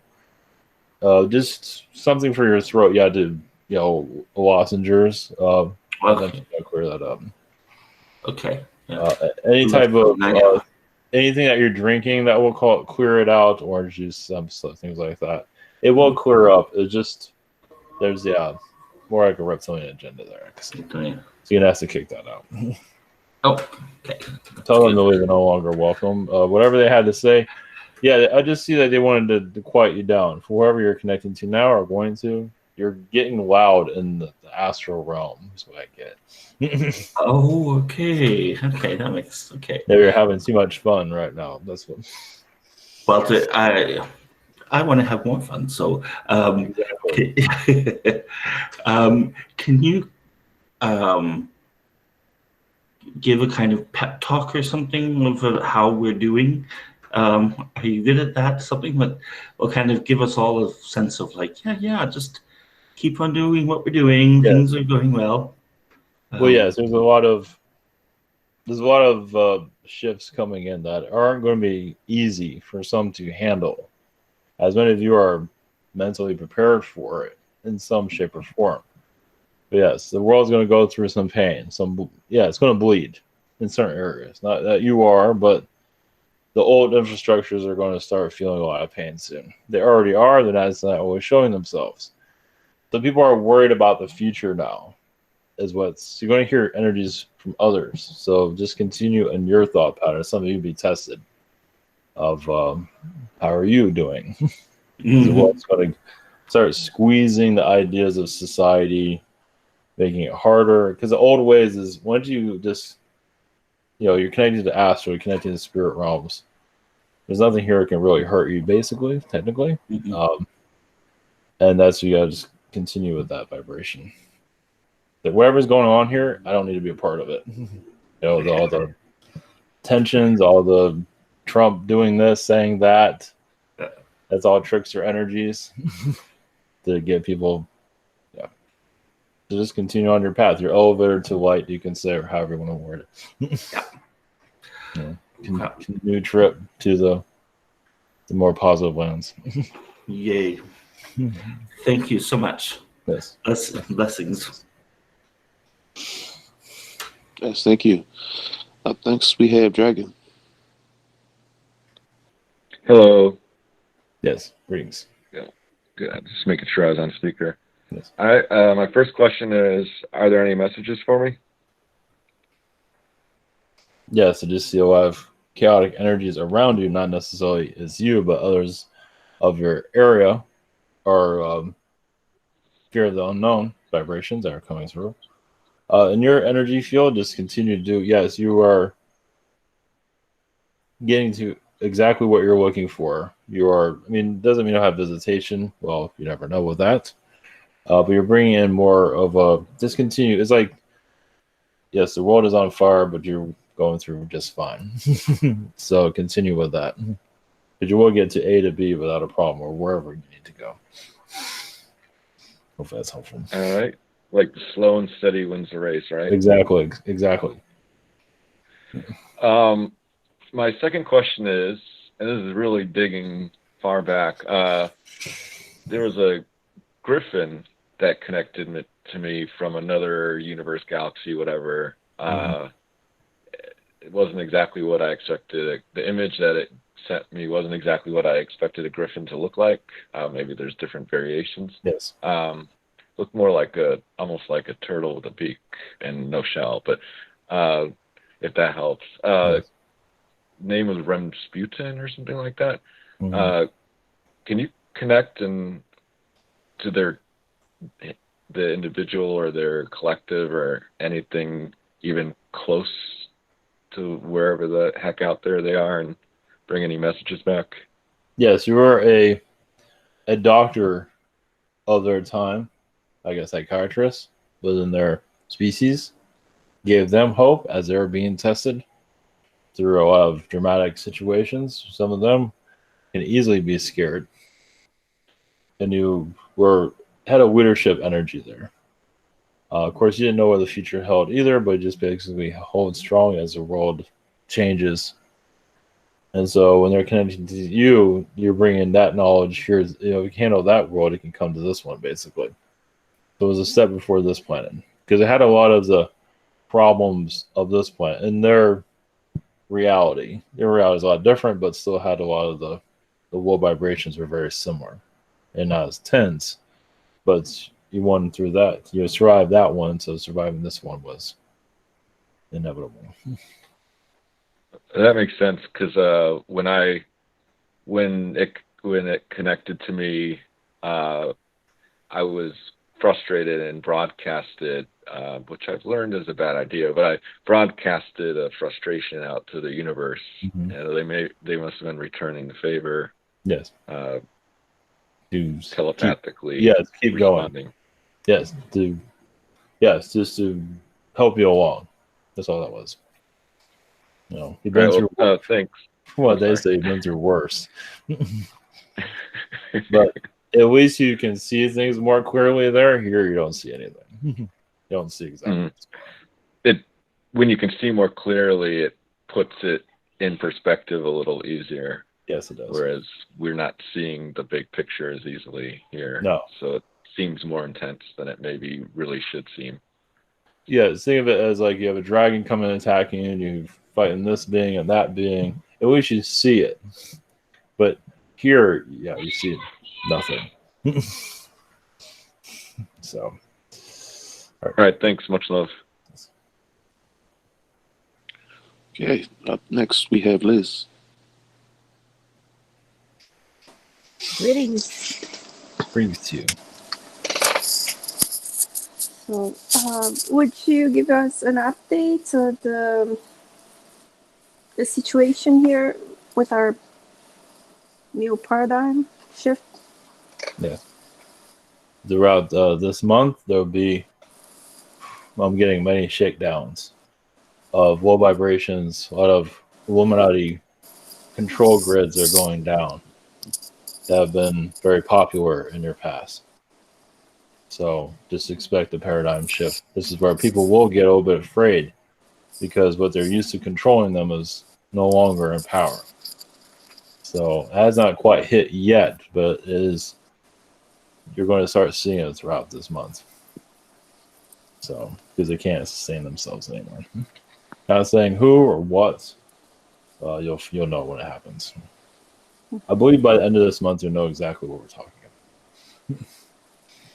Just something for your throat. Yeah, to lozenges. Okay. Clear that up. Okay. Yeah. Any type of anything that you're drinking that will clear it out. Orange juice, things like that. It will clear up. It's just there's more like a reptilian agenda there. So you're gonna have to kick that out. Okay. Tell them they're no longer welcome. Whatever they had to say. Yeah, I just see that they wanted to quiet you down. For whoever you're connecting to now or going to, you're getting loud in the astral realm. Is what I get. Oh, okay. Okay, that makes You're having too much fun right now. That's what. Well, I want to have more fun. So, can you give a kind of pep talk or something of how we're doing? Are you good at that? Something that will kind of give us all a sense of like, just keep on doing what we're doing. Yes. Things are going well. Well, yes, there's a lot of shifts coming in that aren't going to be easy for some to handle, as many of you are mentally prepared for it in some shape or form. But yes, the world's going to go through some pain. It's going to bleed in certain areas. Not that you are, but the old infrastructures are going to start feeling a lot of pain soon. They already are. That's not always showing themselves. So people are worried about the future now. You're going to hear energies from others. So just continue in your thought pattern. Some of you be tested of how are you doing? The world's going to start squeezing the ideas of society, making it harder. Because the old ways is once you just, you're connected to astral, you're connected to spirit realms. There's nothing here that can really hurt you, basically, technically. And that's you got to just continue with that vibration. That whatever's going on here, I don't need to be a part of it. All the tensions, all the Trump doing this, saying that, that's all trickster energies to get people, to just continue on your path. Your elevator to light, you can say, or however you want to word it. New trip to the more positive lands. Yay. Thank you so much. Yes. Blessings. Yes, thank you. Up next, we have Dragon. Hello. Yes, greetings. Yeah, good. Just making sure I was on speaker. Yes. All right. My first question is: are there any messages for me? Yes, I just see a lot of chaotic energies around you. Not necessarily as you, but others of your area are fear of the unknown vibrations that are coming through. In your energy field, just continue to do. Yes, you are getting to exactly what you're looking for. You are. I mean, doesn't mean you have visitation. Well, you never know with that. But you're bringing in more of a discontinue. It's like, yes, the world is on fire, but you're going through just fine. So continue with that. But you will get to A to B without a problem, or wherever you need to go. Hopefully that's helpful. All right. Like the slow and steady wins the race, right? Exactly. My second question is, and this is really digging far back, there was a griffin that connected to me from another universe, galaxy, whatever. It wasn't exactly what I expected. The image that it sent me wasn't exactly what I expected a griffin to look like. Maybe there's different variations. Yes. looked more like almost like a turtle with a beak and no shell. But if that helps, Yes. name was Remsputin or something like that. Mhm. Can you connect to the individual or their collective or anything even close to wherever the heck out there they are and bring any messages back? Yes, you were a doctor of their time, like a psychiatrist within their species, gave them hope as they were being tested through a lot of dramatic situations. Some of them can easily be scared, and you had a leadership energy there. Of course, you didn't know what the future held either, but just basically hold strong as the world changes. And so when they're connecting to you, you're bringing that knowledge here. You can handle that world, it can come to this one, basically. So it was a step before this planet because it had a lot of the problems of this planet in their reality. Their reality is a lot different, but still had a lot of the low vibrations were very similar and not as tense. But you won through that. You survived that one, so surviving this one was inevitable. That makes sense because when it connected to me, I was frustrated and broadcasted, which I've learned is a bad idea. But I broadcasted a frustration out to the universe, and they must have been returning the favor. Yes. Telepathically. Keep responding. going. Yes, just to help you along. That's all that was. You've been through. Thanks. Well, they say you've been through worse. But at least you can see things more clearly there. Here, you don't see anything. You don't see exactly. When you can see more clearly, it puts it in perspective a little easier. Yes, it does. Whereas we're not seeing the big picture as easily here. No. So it seems more intense than it maybe really should seem. Yeah, think of it as like you have a dragon coming and attacking you, and you're fighting this being and that being. At least you see it. But here, you see nothing. So. All right. Thanks. Much love. Okay. Up next, we have Liz. Greetings. Greetings to you. So, would you give us an update of the situation here with our new paradigm shift? Yeah. Throughout this month, there'll be, I'm getting many shakedowns of low vibrations. A lot of Illuminati control grids are going down that have been very popular in your past. So just expect a paradigm shift. This is where people will get a little bit afraid because what they're used to controlling them is no longer in power. So it has not quite hit yet, but it is. You're going to start seeing it throughout this month. So because they can't sustain themselves anymore. Not saying who or what. You'll know when it happens. I believe by the end of this month you'll know exactly what we're talking about.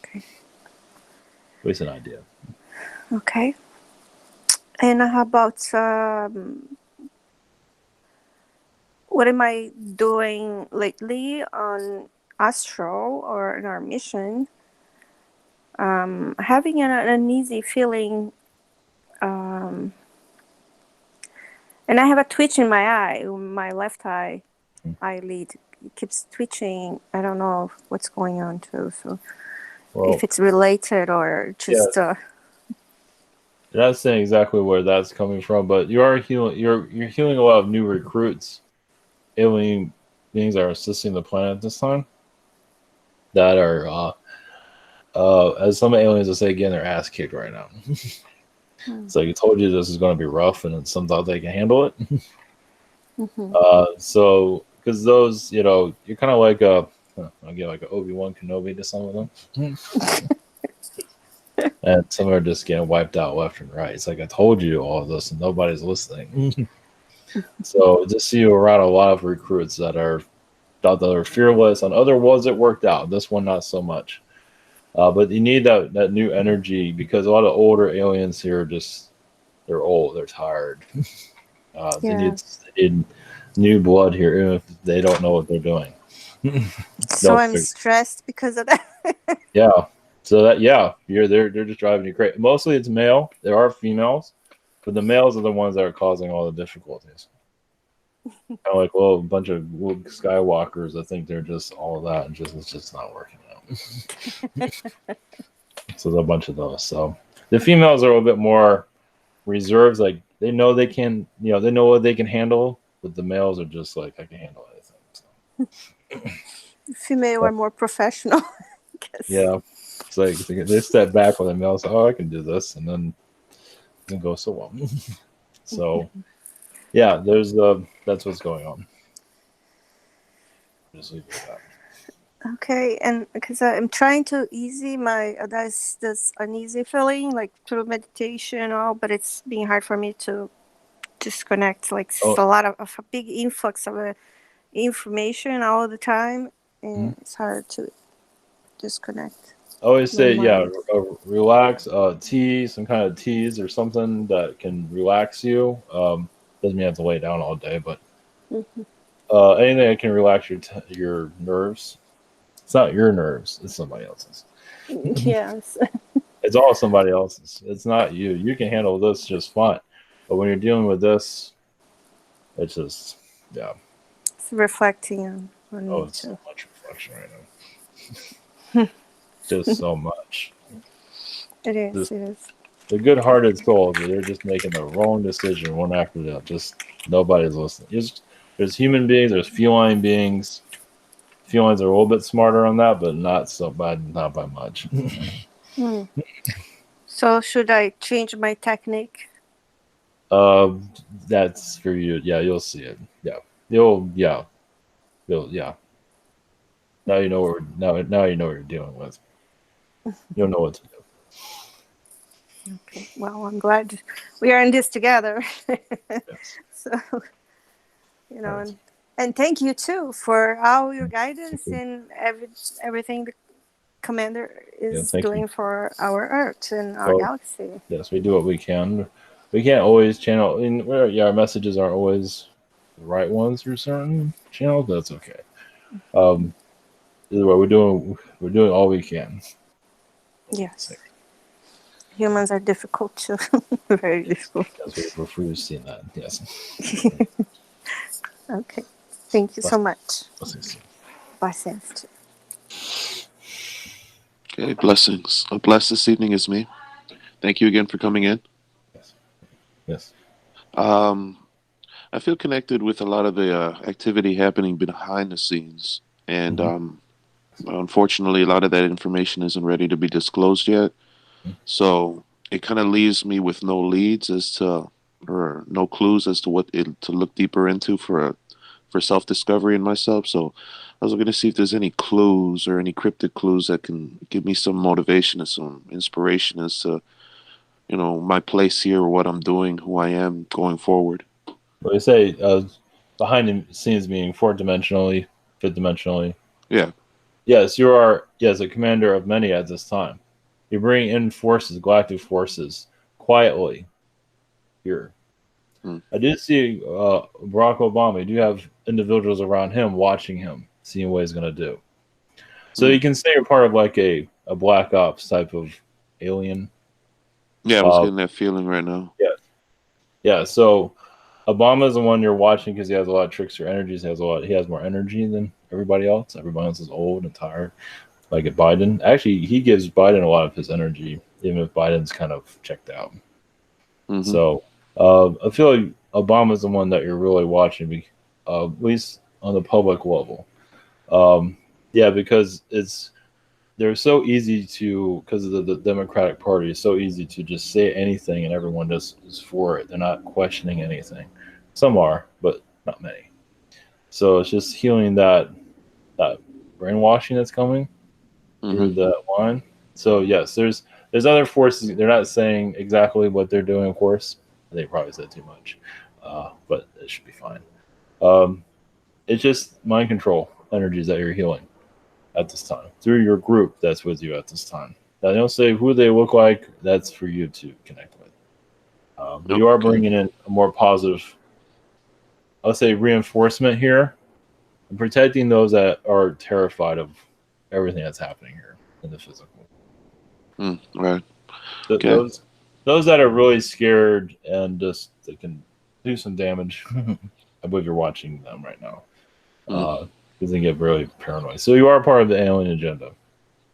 Okay. At least an idea. Okay. And how about what am I doing lately on Astral or in our mission? Having an uneasy feeling, and I have a twitch in my eye, my left eye eyelid. It keeps twitching. I don't know what's going on too. So if it's related or just. You're not saying exactly where that's coming from, but you are healing. You're healing a lot of new recruits, alien beings that are assisting the planet this time. That are, as some aliens will say, getting their ass kicked right now. It's like I told you this is going to be rough, and some thought they can handle it. So because those, you're kind of like I'll get like an Obi-Wan Kenobi to some of them. And some are just getting wiped out left and right. It's like I told you all of this and nobody's listening. So just see you around a lot of recruits that are fearless. On other worlds it worked out. This one not so much. But you need that new energy because a lot of older aliens here they're old, they're tired. They Yeah. need new blood here, even if they don't know what they're doing. So I'm stressed because of that. Yeah. So they're just driving you crazy. Mostly it's male. There are females, but the males are the ones that are causing all the difficulties. Kind of like, well, a bunch of Luke Skywalkers. I think they're just all of that, and it's just not working out. So there's a bunch of those. So the females are a little bit more reserves. Like they know they can, they know what they can handle. But the males are just like, I can handle anything. So. Female are more professional. I guess. Yeah, it's like they step back when the males. Oh, I can do this, and then it goes so well. So, yeah, that's what's going on. Just leave it at that. Okay, and because I'm trying to easy my this uneasy feeling like through meditation and all, but it's being hard for me to disconnect. Like it's a lot of a big influx of information all the time, and it's hard to disconnect. I always say, relax. Tea, some kind of teas or something that can relax you. Doesn't mean you have to lay down all day, but anything that can relax your nerves. It's not your nerves; it's somebody else's. Yes. It's all somebody else's. It's not you. You can handle this just fine, but when you're dealing with this, it's just It's reflecting on me it's too. so much reflection right now. Just so much. It is. It is. The good-hearted souls, they're just making the wrong decision one after the other. Just nobody's listening. There's human beings. There's feline beings. Felines are a little bit smarter on that, but not by much. So should I change my technique? That's for you. Yeah, you'll see it. Yeah, Now you know what now you know what you're dealing with. You'll know what to do. Okay. Well, I'm glad we are in this together. Yes. So, and thank you too for all your guidance and everything the commander is doing for our Earth and our galaxy. Yes, we do what we can. We can't always channel. Our messages aren't always the right ones through certain channels, but that's okay. Either way, we're doing all we can. Yes. Humans are difficult too. Very difficult. Yes, we're seeing that. Yes. Okay. Thank you so much. Blessings. Blessings. Okay, blessings. Blessed this evening is me. Thank you again for coming in. Yes. I feel connected with a lot of the activity happening behind the scenes, and unfortunately, a lot of that information isn't ready to be disclosed yet. So it kind of leaves me with no leads or no clues as to what to look deeper into for self-discovery in myself. So I was going to see if there's any clues or any cryptic clues that can give me some motivation and some inspiration as to, my place here, what I'm doing, who I am going forward. Well, you say behind the scenes meaning 4-dimensionally, 5th-dimensionally. Yeah. Yes, you are. Yes, a commander of many at this time. You bring in forces, galactic forces, quietly here. I did see Barack Obama. You do have individuals around him watching him, seeing what he's going to do. So you can say you're part of like a black ops type of alien. Yeah, I was getting that feeling right now. Yeah. Yeah, so Obama's the one you're watching because he has a lot of trickster energies. He has more energy than everybody else. Everybody else is old and tired. Like at Biden. Actually, he gives Biden a lot of his energy, even if Biden's kind of checked out. So I feel like Obama's the one that you're really watching, at least on the public level. Because they're so easy to, because of the Democratic Party, it's so easy to just say anything and everyone just is for it. They're not questioning anything. Some are, but not many. So it's just healing that brainwashing that's coming through that line. So yes, there's other forces. They're not saying exactly what they're doing, of course. They probably said too much, but it should be fine. It's just mind control energies that you're healing. at this time through your group that's with you at this time. Now, they don't say who they look like. That's for you to connect with. But you are bringing in a more positive, I'll say, reinforcement here, and protecting those that are terrified of everything that's happening here in the physical. Right. Those that are really scared and just they can do some damage. I believe you're watching them right now because they get really paranoid. So you are part of the alien agenda.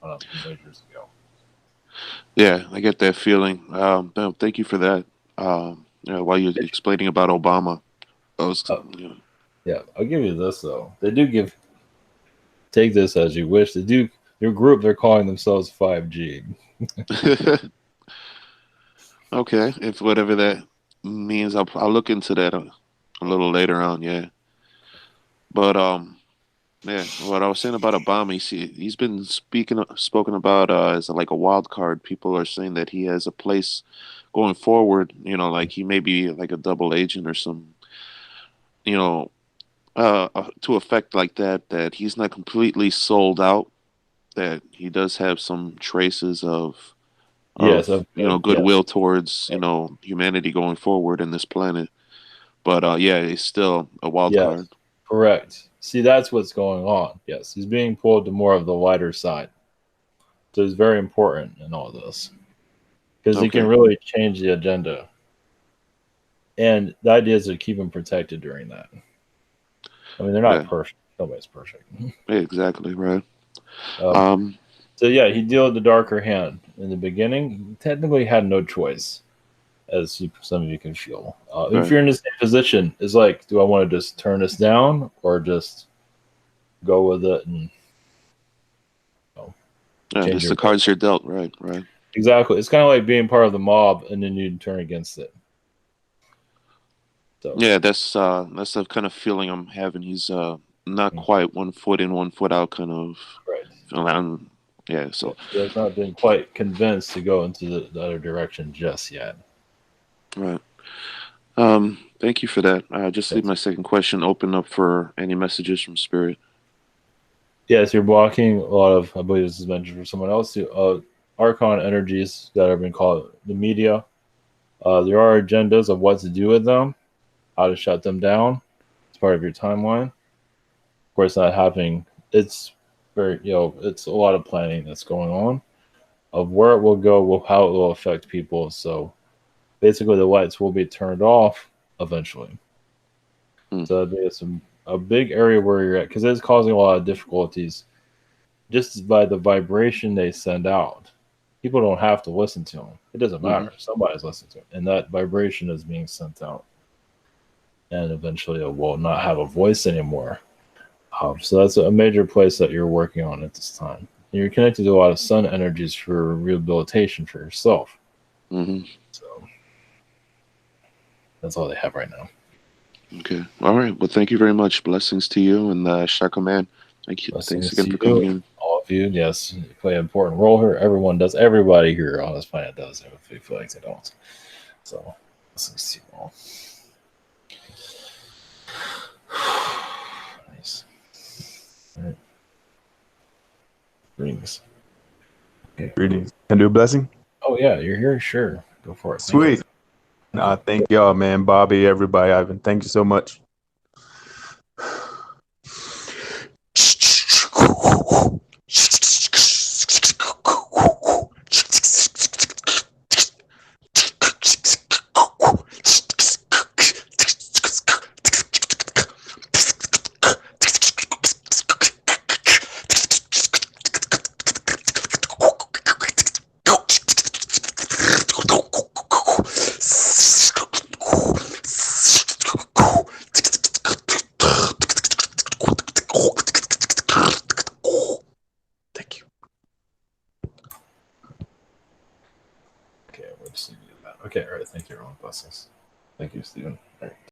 Years ago. Yeah, I get that feeling. No, thank you for that. While you're explaining about Obama, yeah, I'll give you this though. They do take this as you wish. They do. Your group, they're calling themselves 5G. Okay, if whatever that means, I'll look into that a little later on. Yeah, but yeah, what I was saying about Obama, he's been spoken about as like a wild card. People are saying that he has a place going forward. Like he may be like a double agent or some, to effect like that. That he's not completely sold out. That he does have some traces of goodwill towards humanity going forward in this planet. But yeah, he's still a wild card. Correct. See, that's what's going on. Yes, he's being pulled to more of the lighter side. So it's very important in all this because he can really change the agenda. And the idea is to keep him protected during that. I mean, they're not perfect. Nobody's perfect. Exactly, right. So yeah, he dealt the darker hand. In the beginning, he technically had no choice, as some of you can feel. If you're in the same position, it's like, do I want to just turn this down or just go with it and that's the cards you're dealt, right? Exactly. It's kind of like being part of the mob and then you turn against it. So yeah, that's the kind of feeling I'm having. He's not quite 1 foot in, 1 foot out kind of feeling. Yeah, so he has not been quite convinced to go into the other direction just yet. Right. Thank you for that. Just leave my second question open up for any messages from Spirit. Yes, you're blocking a lot of, I believe this is mentioned for someone else too, Archon energies that have been called the media. There are agendas of what to do with them, how to shut them down. It's part of your timeline. Of course, not happening. It's very, it's a lot of planning that's going on of where it will go, how it will affect people. So basically, the lights will be turned off eventually. So there's a big area where you're at because it's causing a lot of difficulties just by the vibration they send out. People don't have to listen to them. It doesn't matter. Somebody's listening to it, and that vibration is being sent out. And eventually it will not have a voice anymore. So that's a major place that you're working on at this time. And you're connected to a lot of sun energies for rehabilitation for yourself. So that's all they have right now. Okay. All right. Well, thank you very much. Blessings to you and Shaka Man. Thank you. Thanks again for coming in. All of you, yes, you play an important role here. Everyone does. Everybody here on this planet does. If they feel like they don't. So blessings to you all. Nice. All right. Greetings. Okay. Greetings. Can I do a blessing? Oh yeah, you're here. Sure, go for it. Sweet. Thank y'all, man. Bobby, everybody, Ivan. Thank you so much. Okay, all right. Thank you, everyone. Blessings. Thank you, Stephen. All right.